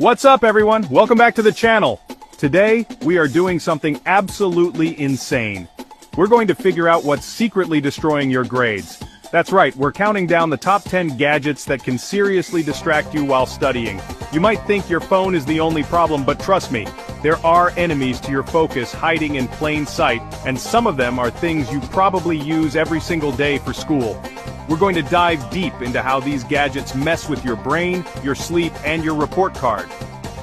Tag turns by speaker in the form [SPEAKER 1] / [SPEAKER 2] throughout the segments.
[SPEAKER 1] What's up everyone? Welcome back to the channel. Today, we are doing something absolutely insane. We're going to figure out what's secretly destroying your grades. That's right, we're counting down the top 10 gadgets that can seriously distract you while studying. You might think your phone is the only problem, but trust me, there are enemies to your focus hiding in plain sight, and some of them are things you probably use every single day for school. We're going to dive deep into how these gadgets mess with your brain, your sleep, and your report card.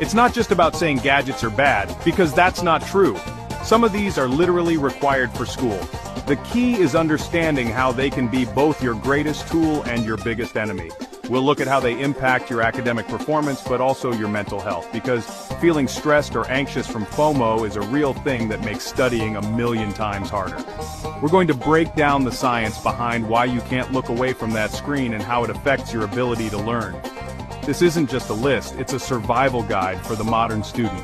[SPEAKER 1] It's not just about saying gadgets are bad, because that's not true. Some of these are literally required for school. The key is understanding how they can be both your greatest tool and your biggest enemy. We'll look at how they impact your academic performance, but also your mental health, because feeling stressed or anxious from FOMO is a real thing that makes studying a million times harder. We're going to break down the science behind why you can't look away from that screen and how it affects your ability to learn. This isn't just a list, it's a survival guide for the modern student.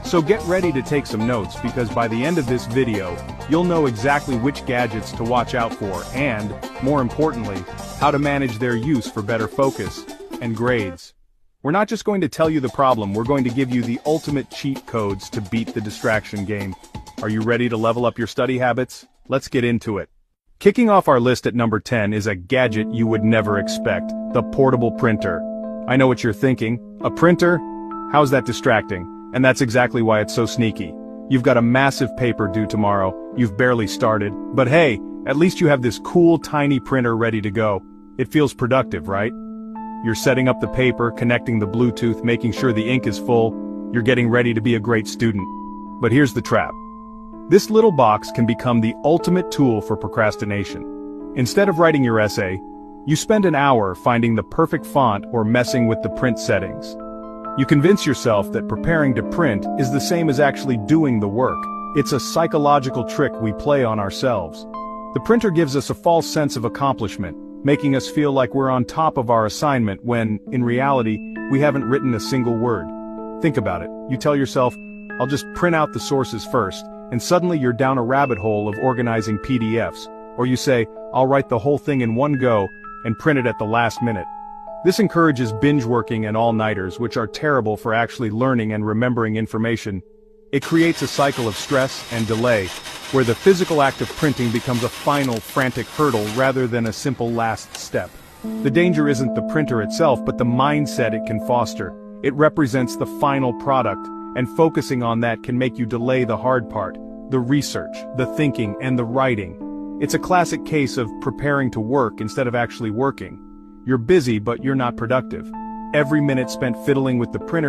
[SPEAKER 1] So get ready to take some notes, because by the end of this video, you'll know exactly which gadgets to watch out for and, more importantly, how to manage their use for better focus and grades. We're not just going to tell you the problem, we're going to give you the ultimate cheat codes to beat the distraction game. Are you ready to level up your study habits? Let's get into it. Kicking off our list at number 10 is a gadget you would never expect, the portable printer. I know what you're thinking, a printer? How's that distracting? And that's exactly why it's so sneaky. You've got a massive paper due tomorrow, you've barely started, but hey, at least you have this cool tiny printer ready to go. It feels productive, right? You're setting up the paper, connecting the Bluetooth, making sure the ink is full. You're getting ready to be a great student. But here's the trap. This little box can become the ultimate tool for procrastination. Instead of writing your essay, you spend an hour finding the perfect font or messing with the print settings. You convince yourself that preparing to print is the same as actually doing the work. It's a psychological trick we play on ourselves. The printer gives us a false sense of accomplishment, making us feel like we're on top of our assignment when, in reality, we haven't written a single word. Think about it. You tell yourself, I'll just print out the sources first, and suddenly you're down a rabbit hole of organizing PDFs. Or you say, I'll write the whole thing in one go, and print it at the last minute. This encourages binge working and all-nighters, which are terrible for actually learning and remembering information. It creates a cycle of stress and delay, where the physical act of printing becomes a final, frantic hurdle rather than a simple last step. The danger isn't the printer itself, but the mindset it can foster. It represents the final product, and focusing on that can make you delay the hard part, the research, the thinking, and the writing. It's a classic case of preparing to work instead of actually working. You're busy, but you're not productive. Every minute spent fiddling with the printer